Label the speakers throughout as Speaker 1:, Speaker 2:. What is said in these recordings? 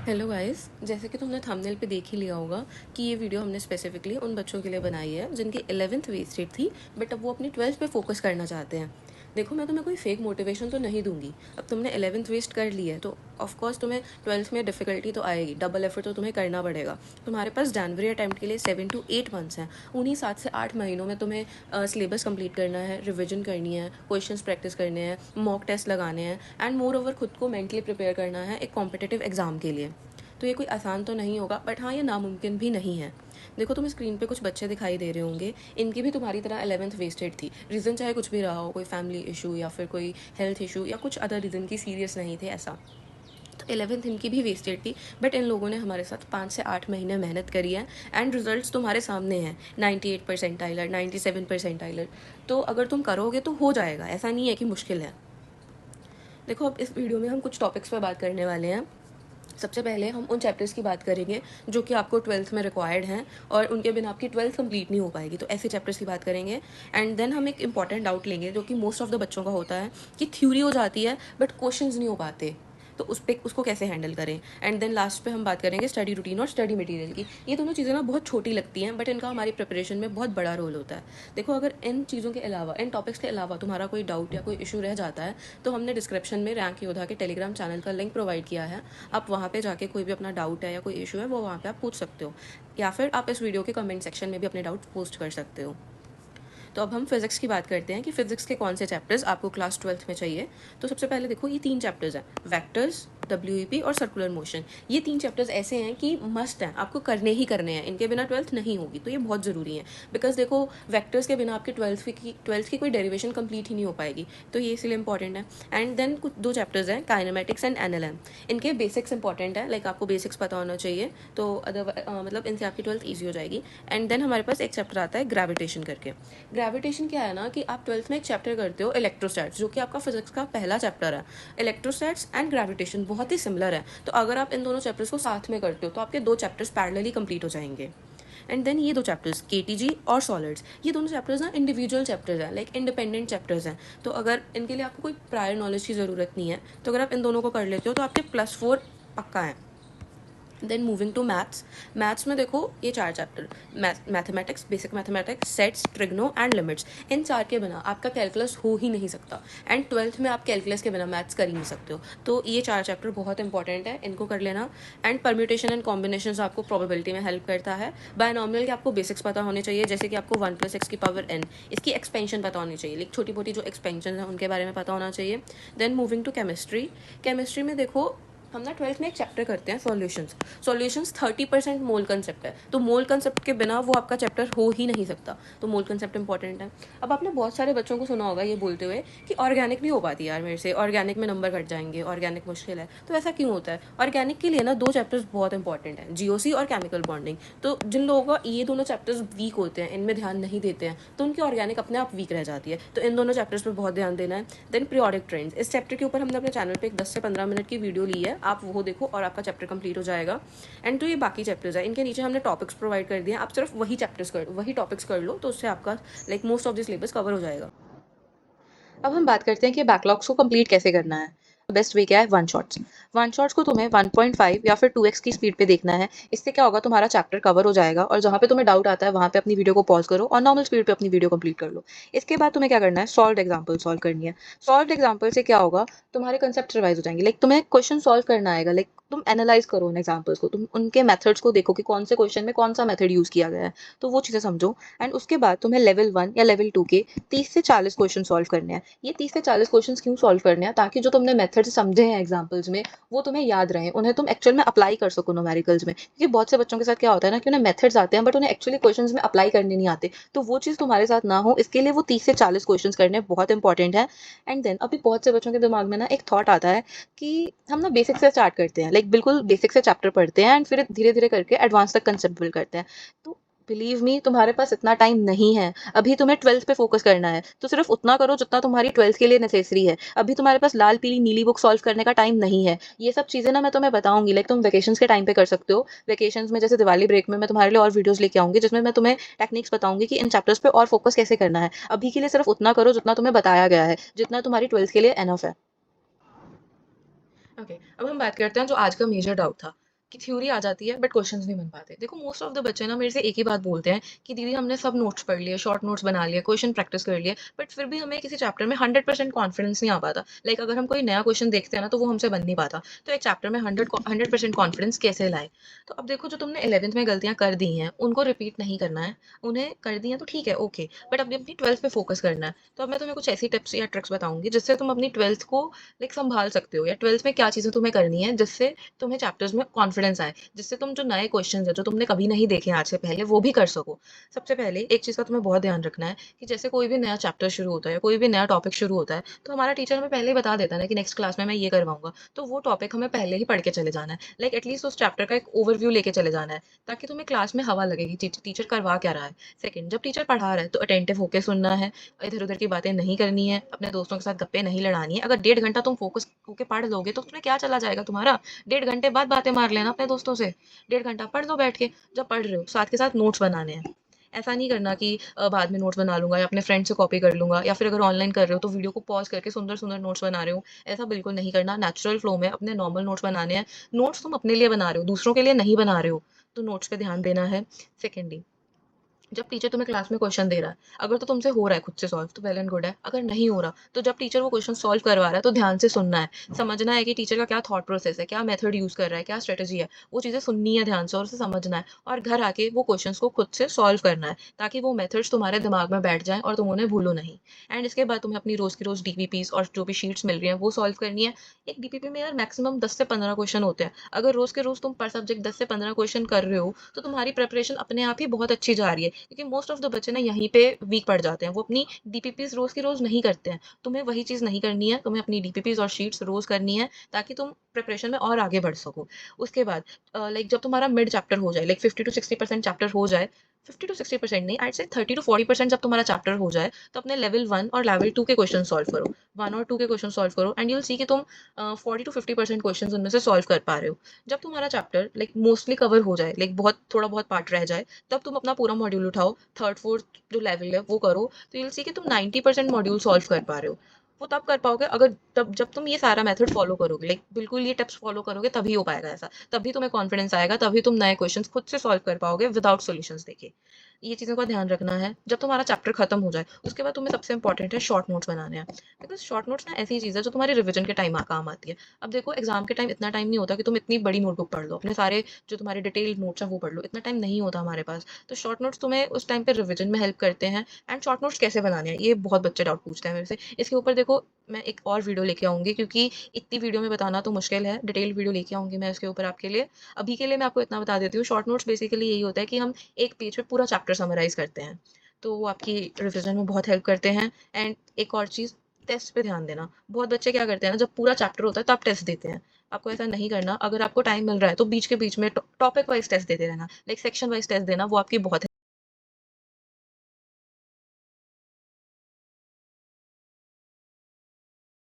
Speaker 1: Hello guys, जैसे कि तुमने थंबनेल पे देख ही लिया होगा कि ये वीडियो हमने स्पेसिफिकली उन बच्चों के लिए बनाई है जिनकी 11th वेस्टेड थी, बट अब वो अपनी 12th पे फोकस करना चाहते हैं। देखो, मैं तुम्हें कोई फेक मोटिवेशन तो नहीं दूंगी। अब तुमने 11th वेस्ट कर ली है तो ऑफकोर्स तुम्हें 12th में डिफिकल्टी तो आएगी, डबल एफर्ट तो तुम्हें करना पड़ेगा। तुम्हारे पास जनवरी अटैम्प्ट के लिए 7 to 8 मंथ्स हैं। उन्हीं 7 से 8 महीनों में तुम्हें सिलेबस कंप्लीट करना है, रिविजन करनी है, क्वेश्चंस प्रैक्टिस करने हैं, मॉक टेस्ट लगाने हैं, एंड मोर ओवर खुद को मेंटली प्रिपेयर करना है एक कॉम्पिटिटिव एग्जाम के लिए। तो ये कोई आसान तो नहीं होगा, बट हाँ, ये नामुमकिन भी नहीं है। देखो, तुम स्क्रीन पे कुछ बच्चे दिखाई दे रहे होंगे, इनकी भी तुम्हारी तरह 11th वेस्टेड थी। रीज़न चाहे कुछ भी रहा हो, कोई फैमिली इशू या फिर कोई हेल्थ इशू या कुछ अदर रीज़न की सीरियस नहीं थे ऐसा। तो 11th इनकी भी वेस्टेड थी, बट इन लोगों ने हमारे साथ 5 से 8 महीने मेहनत करी है एंड रिजल्ट्स तुम्हारे सामने हैं। 98 परसेंटाइलर, 97 परसेंटाइलर। तो अगर तुम करोगे तो हो जाएगा, ऐसा नहीं है कि मुश्किल है। देखो, अब इस वीडियो में हम कुछ टॉपिक्स पर बात करने वाले हैं। सबसे पहले हम उन चैप्टर्स की बात करेंगे जो कि आपको 12th में रिक्वायर्ड हैं और उनके बिना आपकी 12th कंप्लीट नहीं हो पाएगी, तो ऐसे चैप्टर्स की बात करेंगे। एंड देन हम एक इंपॉर्टेंट डाउट लेंगे जो कि मोस्ट ऑफ द बच्चों का होता है कि थ्योरी हो जाती है बट क्वेश्चंस नहीं हो पाते, तो उस पर उसको कैसे हैंडल करें। एंड देन लास्ट पे हम बात करेंगे स्टडी रूटीन और स्टडी मटेरियल की। ये दोनों चीज़ें ना बहुत छोटी लगती हैं, बट इनका हमारी प्रिपरेशन में बहुत बड़ा रोल होता है। देखो, अगर इन चीज़ों के अलावा, इन टॉपिक्स के अलावा तुम्हारा कोई डाउट या कोई इशू रह जाता है तो हमने डिस्क्रिप्शन में रैंक योद्धा के टेलीग्राम चैनल का लिंक प्रोवाइड किया है। आप वहाँ पे जाके कोई भी अपना डाउट है या कोई इशू है वो वहाँ पे आप पूछ सकते हो, या फिर आप इस वीडियो के कमेंट सेक्शन में भी अपने डाउट पोस्ट कर सकते हो। तो अब हम फिजिक्स की बात करते हैं कि फिजिक्स के कौन से चैप्टर्स आपको क्लास 12th में चाहिए। तो सबसे पहले देखो, ये 3 चैप्टर्स हैं, वेक्टर्स, WEP और सर्कुलर मोशन। ये 3 चैप्टर्स ऐसे हैं कि मस्ट हैं, आपको करने ही करने हैं, इनके बिना 12th नहीं होगी। तो ये बहुत ज़रूरी है, बिकॉज देखो, वेक्टर्स के बिना आपकी 12th की कोई डेरिवेशन कंप्लीट ही नहीं हो पाएगी, तो ये इसलिए इंपॉर्टेंट है। एंड देन कुछ 2 चैप्टर्स हैं, काइनेमेटिक्स एंड NLM। इनके बेसिक्स इंपॉर्टेंट है, लाइक आपको बेसिक्स पता होना चाहिए, तो मतलब इनसे आपकी 12th ईजी हो जाएगी। एंड देन हमारे पास एक चैप्टर आता है ग्रेविटेशन करके। ग्रेविटेशन क्या है ना कि आप 12th में एक चैप्टर करते हो इलेक्ट्रोस्टैट्स, जो कि आपका फिजिक्स का पहला चैप्टर है। इलेक्ट्रोस्टैट्स एंड ग्रेविटेशन बहुत ही सिमिलर है, तो अगर आप इन दोनों चैप्टर्स को साथ में करते हो तो आपके 2 चैप्टर्स पैरेलली कंप्लीट हो जाएंगे। एंड देन ये 2 चैप्टर्स KTG और सॉलिड्स, ये दोनों चैप्टर्स ना इंडिविजुअल चैप्टर्स हैं, लाइक इंडिपेंडेंट चैप्टर्स हैं। तो अगर इनके लिए आपको कोई प्रायर नॉलेज की ज़रूरत नहीं है, तो अगर आप इन दोनों को कर लेते हो तो आपके +4 पक्का है। Then moving to maths. Maths में देखो, ये 4 chapter, mathematics, basic mathematics, sets, trigno and limits. इन 4 के बिना आपका कैलकुलस हो ही नहीं सकता, एंड 12th में आप कैलकुलस के बिना मैथ्स कर ही नहीं सकते हो। तो ये 4 चैप्टर बहुत इंपॉर्टेंट है, इनको कर लेना। एंड परम्यूटेशन एंड कॉम्बिनेशन आपको प्रोबेबिलिटी में हेल्प करता है। बायनॉमिनल के आपको बेसिक्स पता होने चाहिए, जैसे कि आपको 1 + x⁴n, इसकी एक्सपेंशन पता होनी चाहिए, लाइक छोटी मोटी जो एक्सपेंशन है उनके बारे में पता होना चाहिए। Then moving to chemistry. Chemistry में देखो, हम ना 12th में एक चैप्टर करते हैं सॉल्यूशंस। सॉल्यूशंस 30% मोल कंसेप्ट है, तो मोल कंसेप्ट के बिना वो आपका चैप्टर हो ही नहीं सकता, तो मोल कंसेप्ट इंपॉर्टेंट है। अब आपने बहुत सारे बच्चों को सुना होगा ये बोलते हुए कि ऑर्गेनिक नहीं हो पाती यार मेरे से, ऑर्गेनिक में नंबर कट जाएंगे, ऑर्गेनिक मुश्किल है। तो ऐसा क्यों होता है? ऑर्गेनिक के लिए ना 2 चैप्टर्स बहुत इंपॉर्टेंट है, GOC और केमिकल बॉन्डिंग। तो जिन लोगों का ये दोनों चैप्टर्स वीक होते हैं, इनमें ध्यान नहीं देते हैं, तो उनकी ऑर्गेनिक अपने आप वीक रह जाती है, तो इन दोनों चैप्टर्स पर बहुत ध्यान देना है। देन पीरियोडिक ट्रेंड्स, इस चैप्टर के ऊपर हमने अपने चैनल पे एक 10 से 15 मिनट की वीडियो ली है, आप वो देखो और आपका चैप्टर कंप्लीट हो जाएगा। एंड तो ये बाकी चैप्टर्स है, इनके नीचे हमने टॉपिक्स प्रोवाइड कर दिए, आप सिर्फ वही टॉपिक्स कर लो, तो उससे आपका like most of the syllabus cover हो जाएगा। अब हम बात करते हैं कि बैकलॉग्स को कंप्लीट कैसे करना है। बेस्ट वे क्या है? One shots. वन शॉट्स को तुम्हें 1.5 या फिर 2x की स्पीड पे देखना है। इससे क्या होगा, तुम्हारा चैप्टर कवर हो जाएगा और जहाँ पे तुम्हें डाउट आता है वहाँ पे अपनी वीडियो को पॉज करो और नॉर्मल स्पीड पे अपनी वीडियो कंप्लीट कर लो। इसके बाद तुम्हें क्या करना है? सॉल्व एग्जाम्पल सॉल्व करनी है। सॉल्व एग्जाम्पल से क्या होगा, तुम्हारे कंसेप्ट रिवाइज हो जाएंगे, लाइक तुम्हें क्वेश्चन सॉल्व करना आएगा, लाइक तुम एनालाइज करो उन एग्जाम्पल्स को, तुम उनके मेथड्स को देखो कि कौन से क्वेश्चन में कौन सा मेथड यूज किया गया है, तो वो चीज़ें समझो। एंड उसके बाद तुम्हें लेवल 1 या लेवल 2 के 30 से 40 क्वेश्चन सॉल्व करने हैं। ये 30 से 40 क्वेश्चंस क्यों सॉल्व करने हैं? ताकि जो तुमने मेथड समझे हैं एग्जांपल्स में वो तुम्हें याद रहे, उन्हें तुम एक्चुअल में अप्लाई कर सको न्यूमेरिकल्स में। क्योंकि बहुत से बच्चों के साथ क्या होता है ना कि उन्हें मेथड्स आते हैं बट उन्हें एक्चुअली क्वेश्चंस में अप्लाई करने नहीं आते, तो वो चीज़ तुम्हारे साथ ना हो इसके लिए वो 30 से 40 क्वेश्चंस करने बहुत इंपॉर्टेंट है। एंड देन अभी बहुत से बच्चों के दिमाग में ना एक थॉट आता है कि हम ना बेसिक से स्टार्ट करते हैं, लाइक बिल्कुल बेसिक से चैप्टर पढ़ते हैं एंड फिर धीरे धीरे करके एडवांस तक कंसेप्ट बिल्ड करते हैं। तो बिलीव मी, तुम्हारे पास इतना टाइम नहीं है। अभी तुम्हें 12th पे फोकस करना है, तो सिर्फ उतना करो जितना तुम्हारी 12th के लिए नेसेसरी है। अभी तुम्हारे पास लाल पीली नीली बुक सॉल्व करने का टाइम नहीं है। ये सब चीजें ना मैं तुम्हें बताऊंगी, लाइक तुम वेकेशंस के टाइम पे कर सकते हो। वेकेशंस में जैसे दिवाली ब्रेक में मैं तुम्हारे लिए और वीडियोस लेके आऊंगी जिसमें मैं तुम्हें टेक्निक्स बताऊंगी कि इन चैप्टर्स पे और फोकस कैसे करना है। अभी के लिए सिर्फ उतना करो जितना तुम्हें बताया गया है, जितना तुम्हारी 12th के लिए एनफ है। ओके, अब हम बात करते हैं जो आज का मेजर डाउट था।
Speaker 2: कि थ्योरी आ जाती है बट क्वेश्चंस नहीं बन पाते। देखो मोस्ट ऑफ द बच्चे ना मेरे से एक ही बात बोलते हैं कि दीदी हमने सब नोट्स पढ़ लिए, शॉर्ट नोट्स बना लिए, क्वेश्चन प्रैक्टिस कर लिए, बट फिर भी हमें किसी चैप्टर में 100% कॉन्फिडेंस नहीं आ पाता। लाइक अगर हम कोई नया क्वेश्चन देखते हैं ना तो वो हमसे बन नहीं पाता। तो एक चैप्टर में 100% कॉन्फिडेंस कैसे लाए? तो अब देखो जो तुमने 11th में गलतियां कर दी हैं उनको रिपीट नहीं करना है। उन्हें कर दी हैं तो ठीक है, ओके, बट अभी अपनी 12th पे फोकस करना है। तो अब मैं तुम्हें कुछ ऐसी टिप्स या ट्रिक्स बताऊंगी जिससे तुम अपनी 12th को लाइक संभाल सकते हो, या 12th में क्या चीजें तुम्हें करनी है जिससे तुम्हें चैप्टर्स में कॉन्फिडेंस आए, जिससे तुम जो नए क्वेश्चंस है जो तुमने कभी नहीं देखे आज से पहले वो भी कर सको। सबसे पहले एक चीज का तुम्हें बहुत ध्यान रखना है कि जैसे कोई भी नया चैप्टर शुरू होता है, कोई भी नया टॉपिक शुरू होता है, तो हमारा टीचर हमें पहले ही बता देता है ना कि नेक्स्ट क्लास में मैं ये करवाऊंगा। तो वो टॉपिक हमें पहले ही पढ़ के चले जाना है, लाइक एटलीस्ट उस चैप्टर का एक ओवरव्यू लेके चले जाना है, ताकि तुम्हें क्लास में हवा लगेगी टीचर करवा क्या रहा है। सेकंड, जब टीचर पढ़ा रहा है तो अटेंटिव होकर सुनना है, इधर उधर की बातें नहीं करनी है, अपने दोस्तों के साथ गप्पे नहीं लड़ानी है। अगर 1.5 घंटा तुम फोकस होकर पढ़ लोगे तो तुम्हें क्या चला जाएगा तुम्हारा? 1.5 घंटे बाद बातें मार लेना अपने दोस्तों से। 1.5 घंटा पढ़ लो बैठ के। जब पढ़ रहे हो साथ के साथ नोट्स बनाने हैं। ऐसा नहीं करना कि बाद में नोट्स बना लूंगा या अपने फ्रेंड से कॉपी कर लूंगा, या फिर अगर ऑनलाइन कर रहे हो तो वीडियो को पॉज करके सुंदर सुंदर नोट्स बना रहे हो। ऐसा बिल्कुल नहीं करना। नेचुरल फ्लो में अपने नॉर्मल नोट्स बनाने हैं। नोट्स तुम अपने लिए बना रहे हो, दूसरों के लिए नहीं बना रहे हो, तो नोट्स पे ध्यान देना है। सेकेंडली, जब टीचर तुम्हें क्लास में क्वेश्चन दे रहा है, अगर तो तुमसे हो रहा है खुद से सॉल्व तो वेल एंड गुड है। अगर नहीं हो रहा तो जब टीचर वो क्वेश्चन सॉल्व करवा रहा है तो ध्यान से सुनना है, समझना है कि टीचर का क्या थॉट प्रोसेस है, क्या मेथड यूज कर रहा है, क्या स्ट्रेटेजी है। वो चीजें सुननी है ध्यान से और उसे समझना है, और घर आके वो क्वेश्चन को खुद से सॉल्व करना है, ताकि वो मेथड्स तुम्हारे दिमाग में बैठ जाए और तुम उन्हें भूलो नहीं। एंड इसके बाद तुम्हें अपनी रोज की रोज डीपीपीज और जो भी शीट्स मिल रही है वो सॉल्व करनी है। एक डीपीपी में यार मैक्सिमम 10 से 15 क्वेश्चन होते हैं। अगर रोज के रोज तुम पर सब्जेक्ट 10 से 15 क्वेश्चन कर रहे हो तो तुम्हारी प्रिपरेशन अपने आप ही बहुत अच्छी जा रही है, क्योंकि मोस्ट ऑफ द बच्चे ना यहीं पे वीक पड़ जाते हैं। वो अपनी डीपीपीज रोज की रोज नहीं करते हैं। तुम्हें वही चीज नहीं करनी है, तुम्हें अपनी डीपीपीज और शीट्स रोज करनी है, ताकि तुम प्रिपरेशन में और आगे बढ़ सको। उसके बाद लाइक जब तुम्हारा मिड चैप्टर हो जाए, लाइक 50 to 60% चैप्टर हो जाए, 50 to 60% नहीं, आई से 30 to 40% जब तुम्हारा चैप्टर हो जाए, तो अपने लेवल 1 और लेवल 2 के क्वेश्चन सॉल्व करो। 1 और 2 के क्वेश्चन सॉल्व करो एंड यूल सी कि तुम 40 to 50% क्वेश्चन उनमें से सॉल्व कर पा रहे हो। जब तुम्हारा चैप्टर लाइक मोस्टली कवर हो जाए, लाइक बहुत थोड़ा बहुत पार्ट रह जाए, तब तुम अपना पूरा मॉड्यूल उठाओ, थर्ड फोर्थ जो लेवल है वो करो, तो यूल सी कि तुम 90% मॉड्यूल सॉल्व कर पा रहे हो। वो तब कर पाओगे अगर तब जब तुम ये सारा मेथड फॉलो करोगे, लाइक बिल्कुल ये टिप्स फॉलो करोगे, तभी हो पाएगा ऐसा। तभी तुम्हें कॉन्फिडेंस आएगा, तभी तुम नए क्वेश्चंस खुद से सॉल्व कर पाओगे विदाउट सॉल्यूशंस देखे। ये चीज़ों का ध्यान रखना है। जब तुम्हारा चैप्टर खत्म हो जाए उसके बाद तुम्हें सबसे इंपॉर्टेंट है शॉर्ट नोट्स बनाने हैं, बिकॉज शॉर्ट नोट्स ना ऐसी चीज़ है जो तुम्हारी रिविजन के टाइम काम आती है। अब देखो एग्जाम के टाइम इतना टाइम नहीं होता कि तुम इतनी बड़ी नोटबुक पढ़ लो, अपने सारे जो तुम्हारे डिटेल्ड नोट्स हैं वो पढ़ लो, इतना टाइम नहीं होता हमारे पास। तो शॉर्ट नोट्स तुम्हें उस टाइम पे रिविजन में हेल्प करते हैं। एंड शॉर्ट नोट्स कैसे बनाने हैं ये बहुत बच्चे डाउट पूछते हैं मेरे से। इसके ऊपर देखो मैं एक और वीडियो लेके आऊंगी, क्योंकि इतनी वीडियो में बताना तो मुश्किल है। डिटेल्ड वीडियो लेके आऊंगी मैं इसके ऊपर आपके लिए। अभी के लिए मैं आपको इतना बता देती हूँ, शॉर्ट नोट्स बेसिकली यही होता है कि हम एक पेज पे पूरा चैप्टर समराइज करते हैं, तो वो आपकी रिविजन में बहुत हेल्प करते हैं। एंड एक और चीज़, टेस्ट पे ध्यान देना। बहुत बच्चे क्या करते हैं ना, जब पूरा चैप्टर होता है तब टेस्ट देते हैं। आपको ऐसा नहीं करना। अगर आपको टाइम मिल रहा है तो बीच के बीच में टॉपिक वाइज टेस्ट देते रहना, लाइक सेक्शन वाइज टेस्ट देना, वो आपकी बहुत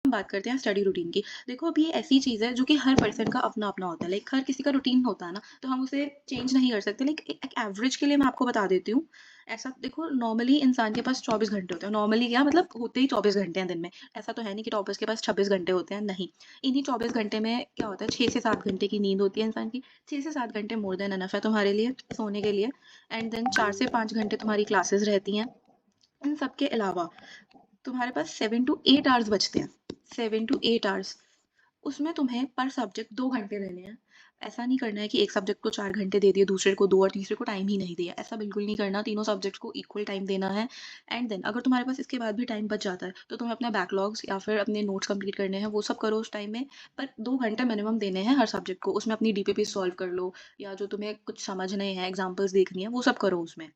Speaker 3: हम बात करते हैं स्टडी रूटीन की। देखो अब ये ऐसी चीज़ है जो कि हर पर्सन का अपना-अपना होता है, लाइक हर किसी का रूटीन होता है ना, तो हम उसे चेंज नहीं कर सकते। लाइक एक एक एवरेज के लिए मैं आपको बता देती हूँ। ऐसा देखो नॉर्मली इंसान के पास 24 घंटे होते हैं। नॉर्मली क्या मतलब होते ही 24 घंटे हैं दिन में। ऐसा तो है नहीं कि टॉपर्स के पास 26 घंटे होते हैं, नहीं। इन्हीं 24 घंटे में क्या होता है 6 से 7 घंटे की नींद होती है इंसान की। 6 से 7 घंटे मोर देन इनफ है तुम्हारे लिए सोने के लिए। एंड देन 4 से 5 घंटे तुम्हारी क्लासेस रहती हैं। इन सब के अलावा तुम्हारे पास 7 टू 8 आवर्स बचते हैं। 7 टू 8 आवर्स उसमें तुम्हें पर सब्जेक्ट 2 घंटे देने हैं। ऐसा नहीं करना है कि एक सब्जेक्ट को 4 घंटे दे दिए, दूसरे को 2 और तीसरे को टाइम ही नहीं दिया। ऐसा बिल्कुल नहीं करना, तीनों सब्जेक्ट्स को इक्वल टाइम देना है। एंड देन अगर तुम्हारे पास इसके बाद भी टाइम बच जाता है, तो तुम्हें अपने बैकलॉग्स या फिर अपने नोट्स कंप्लीट करने हैं, वो सब करो उस टाइम में। पर 2 घंटे मिनिमम देने हैं हर सब्जेक्ट को। उसमें अपनी डीपीपी सॉल्व कर लो, या जो तुम्हें कुछ समझने हैं, एग्ज़ाम्पल्स देखनी है, वो सब करो उसमें।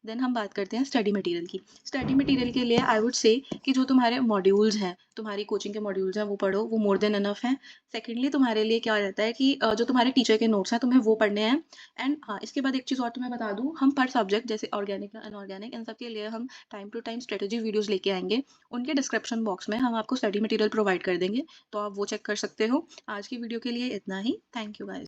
Speaker 3: देन हम बात करते हैं स्टडी मटेरियल की। स्टडी मटेरियल के लिए आई वुड से कि जो तुम्हारे मॉड्यूल्स हैं, तुम्हारी कोचिंग के मॉड्यूल्स हैं, वो पढ़ो, वो मोर देन इनफ हैं। सेकेंडली तुम्हारे लिए क्या रहता है कि जो तुम्हारे टीचर के नोट्स हैं तुम्हें वो पढ़ने हैं। एंड हाँ, इसके बाद एक चीज़ और तुम्हें बता दूँ, हम पर सब्जेक्ट जैसे ऑर्गेनिक अनऑर्गेनिक इन सब के लिए हम time to time strategy videos लेके आएंगे। उनके डिस्क्रिप्शन बॉक्स में हम आपको स्टडी मटेरियल प्रोवाइड कर देंगे, तो आप वो चेक कर सकते हो। आज की वीडियो के लिए इतना ही। Thank you guys.